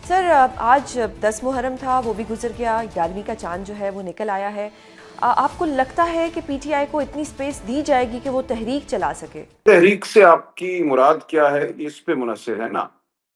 سر آج 10 محرم تھا، وہ بھی گزر گیا، 11ویں کا چاند جو ہے وہ نکل آیا ہے۔ آپ کو لگتا ہے کہ پی ٹی آئی کو اتنی سپیس دی جائے گی کہ وہ تحریک چلا سکے؟ تحریک سے آپ کی مراد کیا ہے یہ اس پہ منحصر ہے نا۔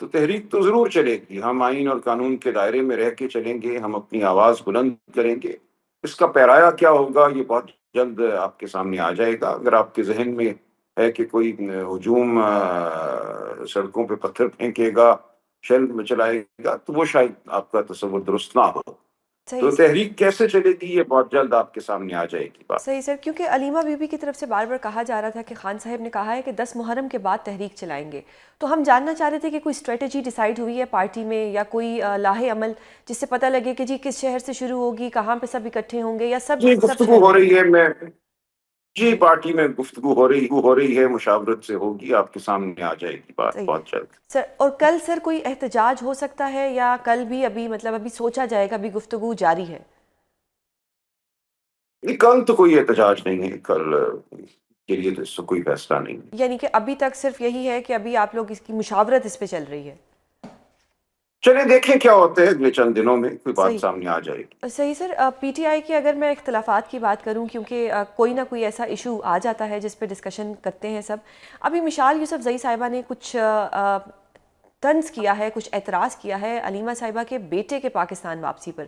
تو تحریک تو ضرور چلے گی، ہم آئین اور قانون کے دائرے میں رہ کے چلیں گے، ہم اپنی آواز بلند کریں گے۔ اس کا پیرایا کیا ہوگا یہ بہت جلد آپ کے سامنے آ جائے گا۔ اگر آپ کے ذہن میں ہے کہ کوئی ہجوم سڑکوں پہ پتھر پھینکے گا، شیل چلائے گا، تو وہ شاید آپ کا تصور درست نہ ہو۔ صحیح تو سر، تحریک کیسے چلے گی یہ بہت جلد آپ کے سامنے آ جائے گی بات۔ صحیح سر، کیونکہ علیمہ بی بی کی طرف سے بار بار کہا جا رہا تھا کہ خان صاحب نے کہا ہے کہ 10 محرم کے بعد تحریک چلائیں گے، تو ہم جاننا چاہ رہے تھے کہ کوئی اسٹریٹجی ڈیسائیڈ ہوئی ہے پارٹی میں، یا کوئی لاہے عمل جس سے پتہ لگے کہ جی کس شہر سے شروع ہوگی، کہاں پہ سب اکٹھے ہوں گے، یا سب جی سب گفتگو شہر ہو ملیں رہی گے؟ ہے، جی پارٹی میں گفتگو ہو رہی ہے، مشاورت سے ہوگی، آپ کے سامنے آ جائے گی بات صحیح بہت جلد۔ سر، اور کل سر کوئی احتجاج ہو سکتا ہے، یا کل بھی ابھی سوچا جائے گا، ابھی گفتگو جاری ہے؟ کل تو کوئی احتجاج نہیں ہے، کل کے لیے تو اس سے کوئی فیصلہ نہیں ہے۔ یعنی کہ ابھی تک صرف یہی ہے کہ ابھی آپ لوگ اس کی مشاورت اس پہ چل رہی ہے؟ چلیں دیکھیں کیا ہوتے ہیں، اگلے چند دنوں میں کوئی بات صحیح سامنے آ جائے گی۔ صحیح سر، پی ٹی آئی کے اگر میں اختلافات کی بات کروں، کیونکہ کوئی نہ کوئی ایسا ایشو آ جاتا ہے جس پہ ڈسکشن کرتے ہیں سب۔ ابھی مشال یوسف زئی صاحبہ نے کچھ طنز کیا ہے، کچھ اعتراض کیا ہے علیمہ صاحبہ کے بیٹے کے پاکستان واپسی پر،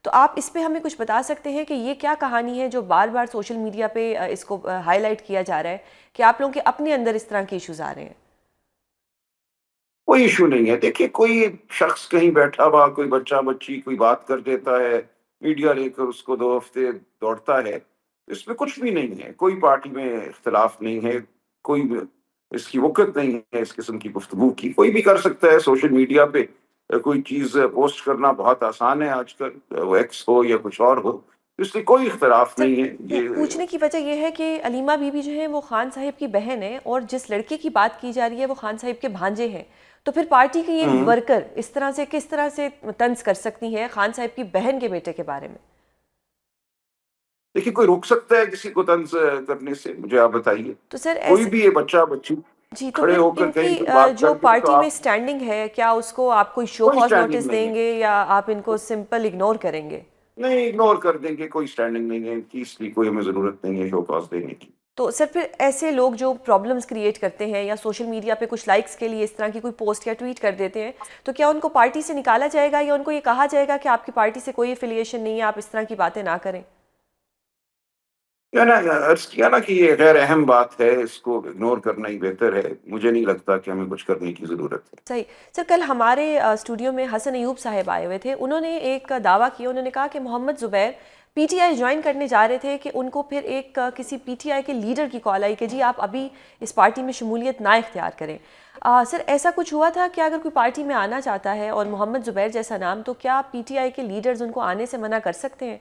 تو آپ اس پہ ہمیں کچھ بتا سکتے ہیں کہ یہ کیا کہانی ہے جو بار بار سوشل میڈیا پہ اس کو ہائی لائٹ کیا جا رہا ہے کہ آپ لوگوں کے اپنے اندر اس طرح کے ایشوز آ رہے ہیں؟ کوئی ایشو نہیں ہے، دیکھیے کوئی شخص کہیں بیٹھا ہوا، کوئی بچہ بچی کوئی بات کر دیتا ہے، میڈیا لے کر اس کو 2 ہفتے دوڑتا ہے، اس میں کچھ بھی نہیں ہے، کوئی پارٹی میں اختلاف نہیں ہے، کوئی اس کی وقت نہیں ہے اس قسم کی گفتگو کی۔ کوئی بھی کر سکتا ہے سوشل میڈیا پہ کوئی چیز پوسٹ کرنا بہت آسان ہے آج کل، وہ ایکس ہو یا کچھ اور ہو، اس لیے کوئی اختلاف سر، نہیں ہے یہ۔ پوچھنے کی وجہ یہ ہے کہ علیمہ بی بی جو ہیں وہ خان صاحب کی بہن ہے، اور جس لڑکے کی بات کی جا رہی ہے وہ خان صاحب کے بھانجے ہیں، تو پھر پارٹی کی ایک ہوں ورکر اس طرح سے کس طرح سے طنز کر سکتی ہے خان صاحب کی بہن کے بیٹے کے بارے میں؟ دیکھیے کوئی روک سکتا ہے کسی کو طنز کرنے سے؟ مجھے آپ بتائیے، تو سر کوئی ایسے، بھی یہ بچہ بچی جی تو کھڑے پھر ہو کر ان کہیں کی کوئی بات جو کر دے تو پارٹی میں آپ سٹینڈنگ ہے، کیا اس کو آپ کوئی شو کوئی کاز سٹینڈنگ نوٹس نہیں دیں ہے، گے، یا آپ ان کو سمپل اگنور کریں گے؟ نہیں اگنور کر دیں گے، کوئی سٹینڈنگ نہیں ہے ان کی، اس لیے کوئی ہمیں ضرورت نہیں ہے شو کاز دینے کی۔ تو سر پھر ایسے لوگ جو پرابلمز کریٹ کرتے ہیں یا سوشل میڈیا پہ کچھ لائکس کے لیے اس طرح کی کوئی پوسٹ یا ٹویٹ کر دیتے ہیں، تو کیا ان کو پارٹی سے نکالا جائے گا، یا ان کو یہ کہا جائے گا کہ آپ کی پارٹی سے کوئی افیلیشن نہیں ہے، آپ اس طرح کی باتیں نہ کریں؟ کیا نا عرض کیا نا کہ یہ غیر اہم بات ہے، اس کو اگنور کرنا ہی بہتر ہے، مجھے نہیں لگتا کہ ہمیں کچھ کرنے کی ضرورت ہے۔ صحیح سر، کل ہمارے اسٹوڈیو میں حسن ایوب صاحب آئے ہوئے تھے، انہوں نے ایک دعویٰ کیا، انہوں نے کہا کہ محمد زبیر پی ٹی آئی جوائن کرنے جا رہے تھے کہ ان کو پھر ایک کسی پی ٹی آئی کے لیڈر کی کال آئی کہ جی آپ ابھی اس پارٹی میں شمولیت نہ اختیار کریں۔ سر ایسا کچھ ہوا تھا کہ اگر کوئی پارٹی میں آنا چاہتا ہے اور محمد زبیر جیسا نام، تو کیا پی ٹی آئی کے لیڈرز ان کو آنے سے منع کر سکتے ہیں؟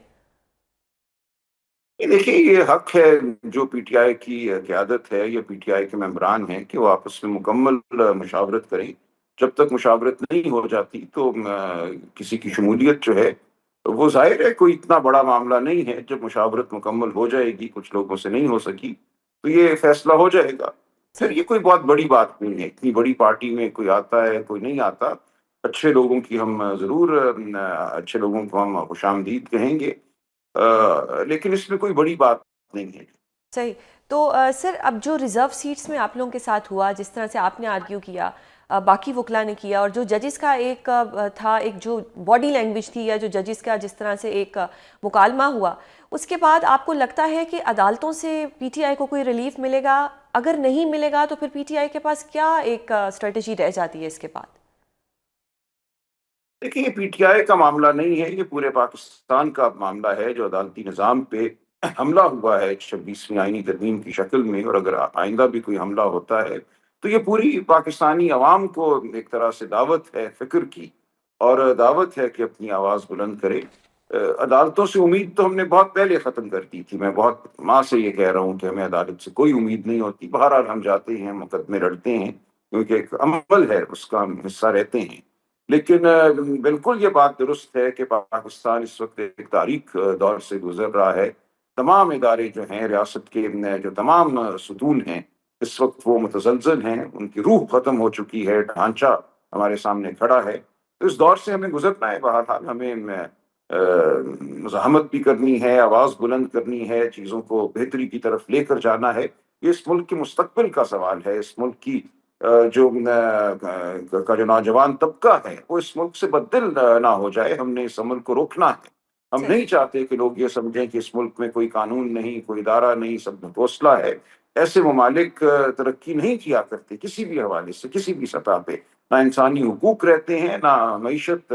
یہ دیکھیے یہ حق ہے جو پی ٹی آئی کی قیادت ہے یا پی ٹی آئی کے ممبران ہیں کہ وہ آپس میں مکمل مشاورت کریں۔ جب تک مشاورت نہیں ہو جاتی تو کسی کی شمولیت جو ہے وہ ظاہر ہے کوئی اتنا بڑا معاملہ نہیں ہے، جب مشاورت مکمل ہو جائے گی، کچھ لوگوں سے نہیں ہو سکی تو یہ فیصلہ ہو جائے گا۔ پھر صحیح یہ کوئی بہت بڑی بات نہیں ہے، اتنی بڑی پارٹی میں کوئی آتا ہے کوئی نہیں آتا، اچھے لوگوں کی ہم ضرور اچھے لوگوں کو ہم خوش آمدید کہیں گے، لیکن اس میں کوئی بڑی بات نہیں ہے۔ صحیح، تو سر اب جو ریزرو سیٹس میں آپ لوگوں کے ساتھ ہوا، جس طرح سے آپ نے آرگیو کیا، باقی وکلا نے کیا، اور جو ججز کا ایک تھا، ایک جو باڈی لینگویج تھی، یا جو ججز کا جس طرح سے ایک مکالمہ ہوا، اس کے بعد آپ کو لگتا ہے کہ عدالتوں سے پی ٹی آئی کو کوئی ریلیف ملے گا؟ اگر نہیں ملے گا تو پھر پی ٹی آئی کے پاس کیا ایک اسٹریٹجی رہ جاتی ہے اس کے بعد؟ دیکھیے یہ پی ٹی آئی کا معاملہ نہیں ہے، یہ پورے پاکستان کا معاملہ ہے جو عدالتی نظام پہ حملہ ہوا ہے 26ویں آئینی ترمیم کی شکل میں، اور اگر آئندہ بھی کوئی حملہ ہوتا ہے تو یہ پوری پاکستانی عوام کو ایک طرح سے دعوت ہے فکر کی، اور دعوت ہے کہ اپنی آواز بلند کرے۔ عدالتوں سے امید تو ہم نے بہت پہلے ختم کر دی تھی، میں بہت ماں سے یہ کہہ رہا ہوں کہ ہمیں عدالت سے کوئی امید نہیں ہوتی، بہرحال ہم جاتے ہیں مقدمے لڑتے ہیں کیونکہ ایک عمل ہے، اس کا ہم حصہ رہتے ہیں، لیکن بالکل یہ بات درست ہے کہ پاکستان اس وقت ایک تاریک دور سے گزر رہا ہے۔ تمام ادارے جو ہیں ریاست کے، جو تمام ستون ہیں اس وقت وہ متزلزل ہیں، ان کی روح ختم ہو چکی ہے، ڈھانچہ ہمارے سامنے کھڑا ہے۔ تو اس دور سے ہمیں گزرنا ہے، بہرحال ہمیں مزاحمت بھی کرنی ہے، آواز بلند کرنی ہے، چیزوں کو بہتری کی طرف لے کر جانا ہے۔ یہ اس ملک کے مستقبل کا سوال ہے، اس ملک کی کا جو نوجوان طبقہ ہے وہ اس ملک سے بددل نہ ہو جائے، ہم نے اس عمل کو روکنا ہے۔ ہم صحیح نہیں چاہتے کہ لوگ یہ سمجھیں کہ اس ملک میں کوئی قانون نہیں، کوئی ادارہ نہیں، سب گھوسلہ ہے۔ ایسے ممالک ترقی نہیں کیا کرتے کسی بھی حوالے سے، کسی بھی سطح پہ، نہ انسانی حقوق رہتے ہیں، نہ معیشت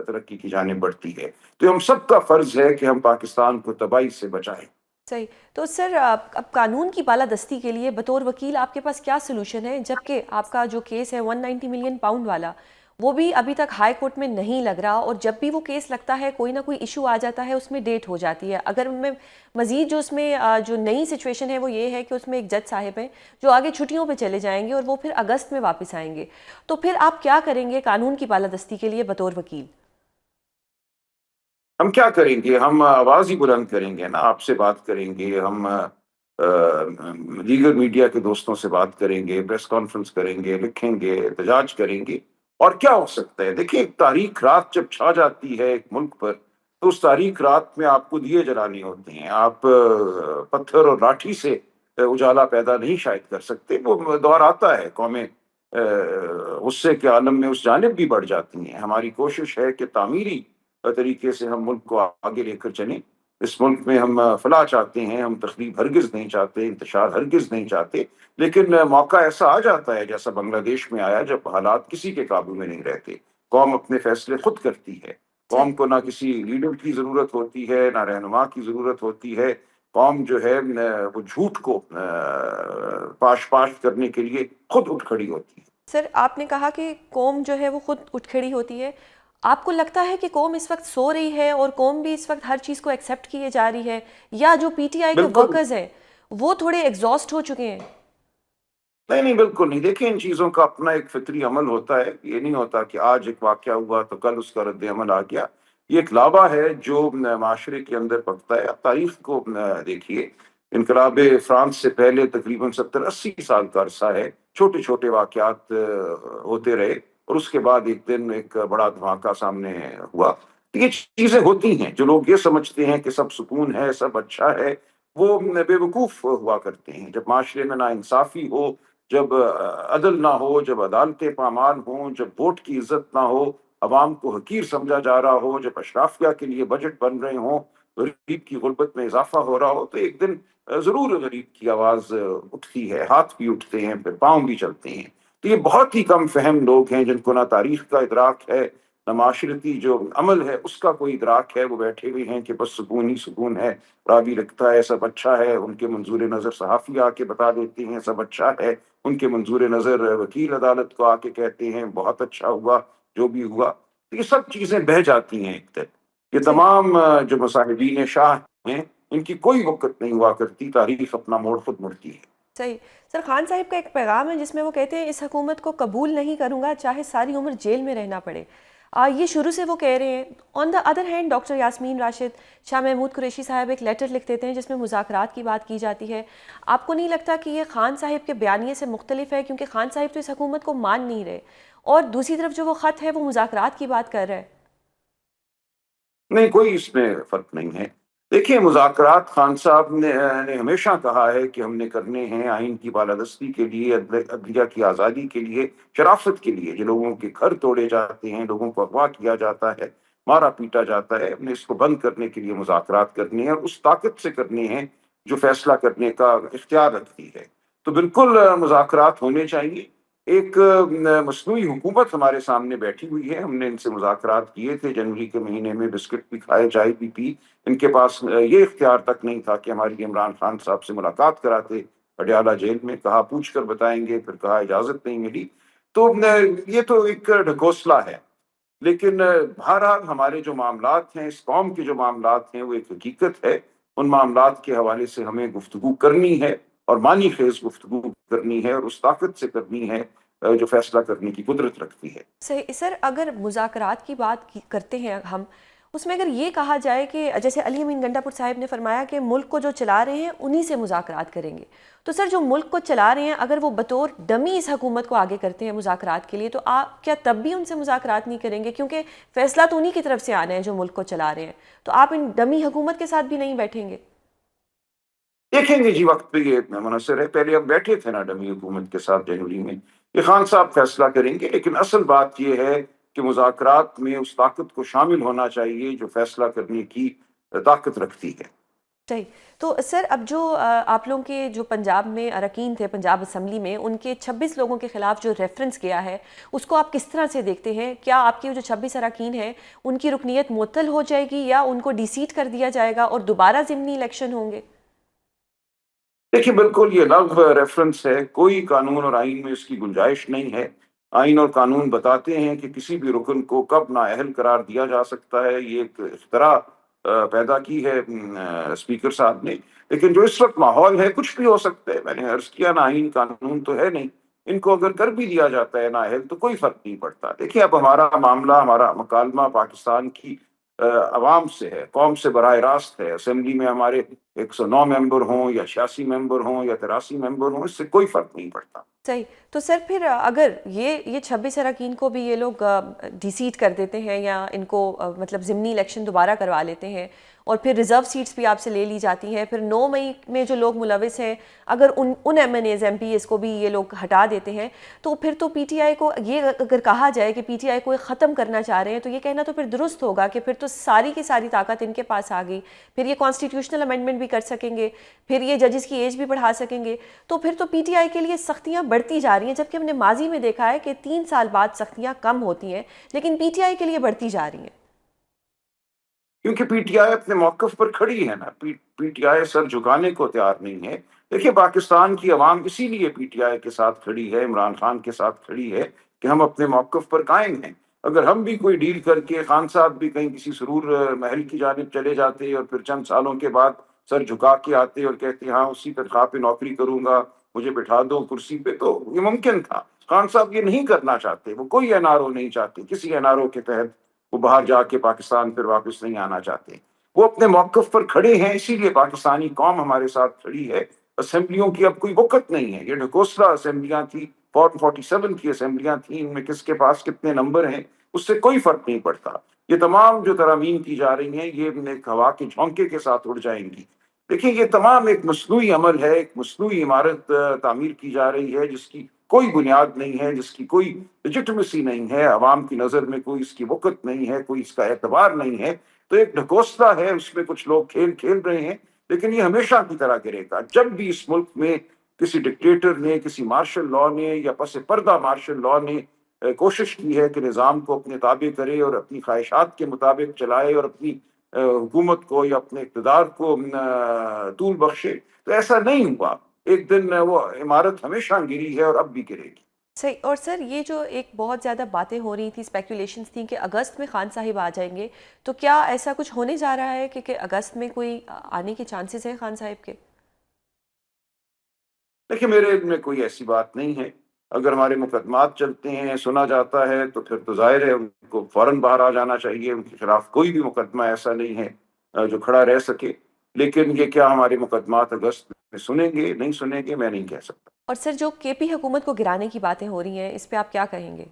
ترقی کی جانب بڑھتی ہے۔ تو ہم سب کا فرض ہے کہ ہم پاکستان کو تباہی سے بچائیں۔ صحیح۔ تو سر اب قانون کی بالادستی کے لیے بطور وکیل آپ کے پاس کیا سلوشن ہے، جبکہ آپ کا جو کیس ہے 190 ملین پاؤنڈ والا وہ بھی ابھی تک ہائی کورٹ میں نہیں لگ رہا، اور جب بھی وہ کیس لگتا ہے کوئی نہ کوئی ایشو آ جاتا ہے، اس میں ڈیٹ ہو جاتی ہے۔ اگر میں مزید جو اس میں جو نئی سچویشن ہے وہ یہ ہے کہ اس میں ایک جج صاحب ہیں جو آگے چھٹیوں پہ چلے جائیں گے اور وہ پھر اگست میں واپس آئیں گے، تو پھر آپ کیا کریں گے قانون کی بالادستی کے لیے بطور وکیل؟ ہم کیا کریں گے؟ ہم آواز ہی بلند کریں گے نا، آپ سے بات کریں گے، ہم دیگر میڈیا کے دوستوں سے بات کریں گے، پریس کانفرنس کریں گے، لکھیں گے، احتجاج کریں گے۔ اور کیا ہو سکتا ہے؟ دیکھیں، ایک تاریخ رات جب چھا جاتی ہے ایک ملک پر، تو اس تاریخ رات میں آپ کو دیے جلانے ہوتے ہیں، آپ پتھر اور لاٹھی سے اجالا پیدا نہیں شاید کر سکتے۔ وہ دور آتا ہے، قومیں غصے کے عالم میں اس جانب بھی بڑھ جاتی ہیں۔ ہماری کوشش ہے کہ تعمیری طریقے سے ہم ملک کو آگے لے کر چلیں۔ اس ملک میں ہم فلاح چاہتے ہیں، ہم تخریب ہرگز نہیں چاہتے، انتشار ہرگز نہیں چاہتے، لیکن موقع ایسا آ جاتا ہے جیسا بنگلہ دیش میں آیا، جب حالات کسی کے قابو میں نہیں رہتے، قوم اپنے فیصلے خود کرتی ہے، قوم کو نہ کسی لیڈر کی ضرورت ہوتی ہے، نہ رہنما کی ضرورت ہوتی ہے۔ قوم جو ہے وہ جھوٹ کو پاش پاش کرنے کے لیے خود اٹھ کھڑی ہوتی ہے۔ سر آپ نے کہا کہ قوم جو ہے وہ خود اٹھ کھڑی ہوتی ہے، آپ کو لگتا ہے کہ قوم اس وقت سو رہی ہے اور قوم بھی اس وقت ہر چیز کو ایکسیپٹ کیے جا رہی ہے، یا جو پی ٹی آئی کے بالکل ورکرز ہیں وہ تھوڑے ایگزاسٹ ہو چکے ہیں؟ نہیں، نہیں، بالکل نہیں۔ دیکھیں، ان چیزوں کا اپنا ایک فطری عمل ہوتا ہے، یہ نہیں ہوتا کہ آج ایک واقعہ ہوا تو کل اس کا رد عمل آ گیا۔ یہ ایک لابا ہے جو معاشرے کے اندر پکتا ہے۔ آپ تاریخ کو دیکھیے، انقلاب فرانس سے پہلے تقریباً 70-80 سال کا عرصہ ہے، چھوٹے چھوٹے واقعات ہوتے رہے، اور اس کے بعد ایک دن ایک بڑا دھماکہ سامنے ہوا۔ تو یہ چیزیں ہوتی ہیں، جو لوگ یہ سمجھتے ہیں کہ سب سکون ہے، سب اچھا ہے، وہ بے وقوف ہوا کرتے ہیں۔ جب معاشرے میں ناانصافی ہو، جب عدل نہ ہو، جب عدالتیں پامال ہوں، جب ووٹ کی عزت نہ ہو، عوام کو حقیر سمجھا جا رہا ہو، جب اشرافیہ کے لیے بجٹ بن رہے ہوں، غریب کی غربت میں اضافہ ہو رہا ہو، تو ایک دن ضرور غریب کی آواز اٹھتی ہے، ہاتھ بھی اٹھتے ہیں، پھر پاؤں بھی چلتے ہیں۔ تو یہ بہت ہی کم فہم لوگ ہیں جن کو نہ تاریخ کا ادراک ہے، نہ معاشرتی جو عمل ہے اس کا کوئی ادراک ہے۔ وہ بیٹھے ہوئے ہیں کہ بس سکون ہی سکون ہے، راوی لکھتا ہے سب اچھا ہے، ان کے منظور نظر صحافی آ کے بتا دیتے ہیں سب اچھا ہے، ان کے منظور نظر وکیل عدالت کو آ کے کہتے ہیں بہت اچھا ہوا جو بھی ہوا۔ تو یہ سب چیزیں بہہ جاتی ہیں ایک طرف۔ یہ صحیح تمام جو مصاحبین شاہ ہیں، ان کی کوئی وقت نہیں ہوا کرتی، تاریخ اپنا موڑ خود مڑتی ہے۔ صحیح۔ سر خان صاحب کا ایک پیغام ہے جس میں وہ کہتے ہیں اس حکومت کو قبول نہیں کروں گا چاہے ساری عمر جیل میں رہنا پڑے، یہ شروع سے وہ کہہ رہے ہیں۔ On the other hand doctor Yasmin Rashid, Shah Mahmood Qureshi sahib ایک لیٹر لکھ دیتے ہیں جس میں مذاکرات کی بات کی جاتی ہے۔ آپ کو نہیں لگتا کہ یہ خان صاحب کے بیانیے سے مختلف ہے، کیونکہ خان صاحب تو اس حکومت کو مان نہیں رہے، اور دوسری طرف جو وہ خط ہے وہ مذاکرات کی بات کر رہا ہے؟ نہیں، کوئی اس میں فرق نہیں ہے۔ دیکھیں، مذاکرات خان صاحب نے ہمیشہ کہا ہے کہ ہم نے کرنے ہیں آئین کی بالادستی کے لیے، عدلیہ کی آزادی کے لیے، شرافت کے لیے۔ جو لوگوں کے گھر توڑے جاتے ہیں، لوگوں کو اغوا کیا جاتا ہے، مارا پیٹا جاتا ہے، ہم نے اس کو بند کرنے کے لیے مذاکرات کرنے ہیں، اور اس طاقت سے کرنے ہیں جو فیصلہ کرنے کا اختیار رکھتی ہے۔ تو بالکل مذاکرات ہونے چاہیے۔ ایک مصنوعی حکومت ہمارے سامنے بیٹھی ہوئی ہے، ہم نے ان سے مذاکرات کیے تھے جنوری کے مہینے میں، بسکٹ بھی کھائے، چائے بھی پی۔ ان کے پاس یہ اختیار تک نہیں تھا کہ ہماری عمران خان صاحب سے ملاقات کراتے، پٹیالہ جیل میں، کہا پوچھ کر بتائیں گے، پھر کہا اجازت نہیں ملی۔ تو یہ تو ایک ڈھکوسلا ہے۔ لیکن بہرحال ہمارے جو معاملات ہیں، اس قوم کے جو معاملات ہیں، وہ ایک حقیقت ہے۔ ان معاملات کے حوالے سے ہمیں گفتگو کرنی ہے، اور معنی خیز گفتگو کرنی ہے، اور اس طاقت سے کرنی ہے جو فیصلہ کرنے کی قدرت رکھتی ہے۔ صحیح۔ سر اگر مذاکرات کی بات کرتے ہیں ہم، اس میں اگر یہ کہا جائے کہ جیسے علی امین گنڈا پور صاحب نے فرمایا کہ ملک کو جو چلا رہے ہیں انہی سے مذاکرات کریں گے، تو سر جو ملک کو چلا رہے ہیں اگر وہ بطور ڈمی اس حکومت کو آگے کرتے ہیں مذاکرات کے لیے، تو آپ کیا تب بھی ان سے مذاکرات نہیں کریں گے؟ کیونکہ فیصلہ تو انہی کی طرف سے آنا ہے جو ملک کو چلا رہے ہیں، تو آپ ان ڈمی حکومت کے ساتھ بھی نہیں بیٹھیں گے؟ دیکھیں گے جی، وقت پہ یہ منحصر ہے، پہلے ہم بیٹھے تھے نا ڈمی حکومت کے ساتھ جنوری میں، یہ خان صاحب فیصلہ کریں گے، لیکن اصل بات یہ ہے کہ مذاکرات میں اس طاقت کو شامل ہونا چاہیے جو فیصلہ کرنے کی طاقت رکھتی ہے۔ صحیح۔ تو سر اب جو آپ لوگوں کے جو پنجاب میں اراکین تھے، پنجاب اسمبلی میں، ان کے 26 لوگوں کے خلاف جو ریفرنس کیا ہے اس کو آپ کس طرح سے دیکھتے ہیں؟ کیا آپ کے جو 26 اراکین ہیں ان کی رکنیت معطل ہو جائے گی یا ان کو ڈی سیٹ کر دیا جائے گا اور دوبارہ ضمنی الیکشن ہوں گے؟ دیکھیے بالکل یہ لغو ریفرنس ہے، کوئی قانون اور آئین میں اس کی گنجائش نہیں ہے۔ آئین اور قانون بتاتے ہیں کہ کسی بھی رکن کو کب نااہل قرار دیا جا سکتا ہے، یہ ایک اختراع پیدا کی ہے اسپیکر صاحب نے، لیکن جو اس وقت ماحول ہے کچھ بھی ہو سکتا ہے، میں نے عرض کیا نا آئین قانون تو ہے نہیں، ان کو اگر کر بھی دیا جاتا ہے نااہل تو کوئی فرق نہیں پڑتا۔ دیکھیے اب ہمارا معاملہ، ہمارا مکالمہ پاکستان کی عوام سے ہے، قوم سے براہ راست ہے۔ اسمبلی میں ہمارے 109 ممبر ہوں یا 86 ممبر ہوں یا 83 ممبر ہوں، اس سے کوئی فرق نہیں پڑتا۔ صحیح۔ تو سر پھر اگر یہ 26 اراکین کو بھی یہ لوگ ڈی سیٹ کر دیتے ہیں یا ان کو مطلب ضمنی الیکشن دوبارہ کروا لیتے ہیں اور پھر ریزرو سیٹس بھی آپ سے لے لی جاتی ہیں، پھر 9 مئی میں جو لوگ ملوث ہیں اگر ان MNAs MPs کو بھی یہ لوگ ہٹا دیتے ہیں، تو پھر تو پی ٹی آئی کو یہ اگر کہا جائے کہ پی ٹی آئی کو ختم کرنا چاہ رہے ہیں تو یہ کہنا تو پھر درست ہوگا کہ پھر تو ساری کی ساری طاقت ان کے پاس آ گئی، پھر یہ کانسٹیٹیوشنل امینڈمنٹ بھی کر سکیں گے، پھر یہ ججز کی ایج بھی بڑھا سکیں گے، تو پھر تو پی ٹی آئی کے لیے سختیاں بڑھتی جا رہی ہیں، جبکہ ہم نے ماضی میں دیکھا ہے کہ 3 سال بعد سختیاں کم ہوتی ہیں لیکن پی ٹی آئی کے لیے بڑھتی جا رہی ہیں۔ کیونکہ پی ٹی آئی اپنے موقف پر کھڑی ہے نا، پی ٹی آئی سر جھکانے کو تیار نہیں ہے۔ دیکھیے پاکستان کی عوام اسی لیے پی ٹی آئی کے ساتھ کھڑی ہے، عمران خان کے ساتھ کھڑی ہے کہ ہم اپنے موقف پر قائم ہیں۔ اگر ہم بھی کوئی ڈیل کر کے، خان صاحب بھی کہیں کسی سرور محل کی جانب چلے جاتے اور پھر چند سالوں کے بعد سر جھکا کے آتے اور کہتے ہاں اسی تنخواہ پہ نوکری کروں گا، مجھے بٹھا دو کرسی پہ، تو یہ ممکن تھا۔ خان صاحب یہ نہیں کرنا چاہتے، وہ کوئی این آر او نہیں چاہتے، کسی این آر او کے تحت وہ باہر جا کے پاکستان پھر واپس نہیں آنا چاہتے۔ وہ اپنے موقف پر کھڑے ہیں، اسی لیے پاکستانی قوم ہمارے ساتھ کھڑی ہے۔ اسمبلیوں کی اب کوئی وقت نہیں ہے، یہ ڈھکوسلا اسمبلیاں تھی، فارم 47 کی اسمبلیاں تھیں، ان میں کس کے پاس کتنے نمبر ہیں اس سے کوئی فرق نہیں پڑتا۔ یہ تمام جو ترامیم کی جا رہی ہیں یہ ایک ہوا کے جھونکے کے ساتھ اڑ جائیں گی۔ دیکھیں یہ تمام ایک مصنوعی عمل ہے، ایک مصنوعی عمارت تعمیر کی جا رہی ہے جس کی کوئی بنیاد نہیں ہے، جس کی کوئی لیجٹمیسی نہیں ہے، عوام کی نظر میں کوئی اس کی وقت نہیں ہے، کوئی اس کا اعتبار نہیں ہے۔ تو ایک ڈھکوسلا ہے، اس میں کچھ لوگ کھیل کھیل رہے ہیں، لیکن یہ ہمیشہ کی طرح گرے گا۔ جب بھی اس ملک میں کسی ڈکٹیٹر نے، کسی مارشل لاء نے یا پس پردہ مارشل لاء نے کوشش کی ہے کہ نظام کو اپنے تابع کرے اور اپنی خواہشات کے مطابق چلائے اور اپنی حکومت کو یا اپنے اقتدار کو طول بخشے، تو ایسا نہیں ہوا۔ ایک دن وہ عمارت ہمیشہ گری ہے اور اب بھی گرے گی۔ صحیح۔ اور سر یہ جو ایک بہت زیادہ باتیں ہو رہی تھیں، اسپیکولیشنز تھیں کہ اگست میں خان صاحب آ جائیں گے، تو کیا ایسا کچھ ہونے جا رہا ہے کہ اگست میں کوئی آنے کے چانسز ہیں خان صاحب کے؟ دیکھیں میرے علم میں کوئی ایسی بات نہیں ہے۔ اگر ہمارے مقدمات چلتے ہیں، سنا جاتا ہے، تو پھر تو ظاہر ہے ان کو فوراً باہر آ جانا چاہیے۔ ان کے خلاف کوئی بھی مقدمہ ایسا نہیں ہے جو کھڑا رہ سکے، لیکن یہ کیا ہمارے مقدمات اگست میں سنیں گے نہیں سنیں گے میں نہیں کہہ سکتا۔ اور سر جو کے پی حکومت کو گرانے کی باتیں ہو رہی ہیں اس پہ آپ کیا کہیں گے؟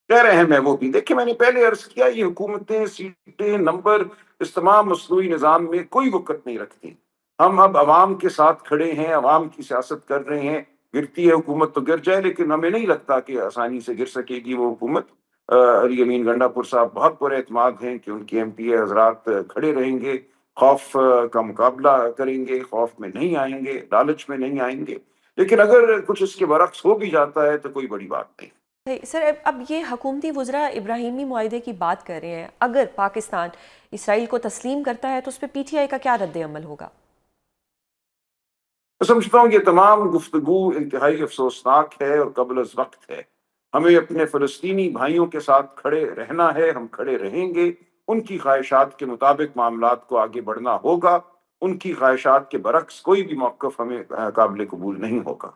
کہہ رہے ہیں میں وہ بھی، دیکھیں میں نے پہلے عرض کیا یہ حکومتیں، سیٹیں، نمبر، اس تمام مصنوعی نظام میں کوئی وقت نہیں رکھتی۔ ہم اب عوام کے ساتھ کھڑے ہیں، عوام کی سیاست کر رہے ہیں۔ گرتی ہے حکومت تو گر جائے، لیکن ہمیں نہیں لگتا کہ آسانی سے گر سکے گی وہ حکومت۔ علی امین گنڈا پور صاحب بہت پر اعتماد ہیں کہ ان کے ایم پی اے حضرات کھڑے رہیں گے، خوف کا مقابلہ کریں گے، خوف میں نہیں آئیں گے، لالچ میں نہیں آئیں گے۔ لیکن اگر کچھ اس کے برعکس ہو بھی جاتا ہے تو کوئی بڑی بات نہیں۔ سر اب یہ حکومتی وزراء ابراہیمی معاہدے کی بات کر رہے ہیں، اگر پاکستان اسرائیل کو تسلیم کرتا ہے تو اس پہ پی ٹی آئی کا کیا رد عمل ہوگا؟ میں سمجھتا ہوں یہ تمام گفتگو انتہائی افسوسناک ہے اور قبل از وقت ہے۔ ہمیں اپنے فلسطینی بھائیوں کے ساتھ کھڑے رہنا ہے، ہم کھڑے رہیں گے۔ ان کی خواہشات کے مطابق معاملات کو آگے بڑھنا ہوگا۔ ان کی خواہشات کے برعکس کوئی بھی موقف ہمیں قابل قبول نہیں ہوگا۔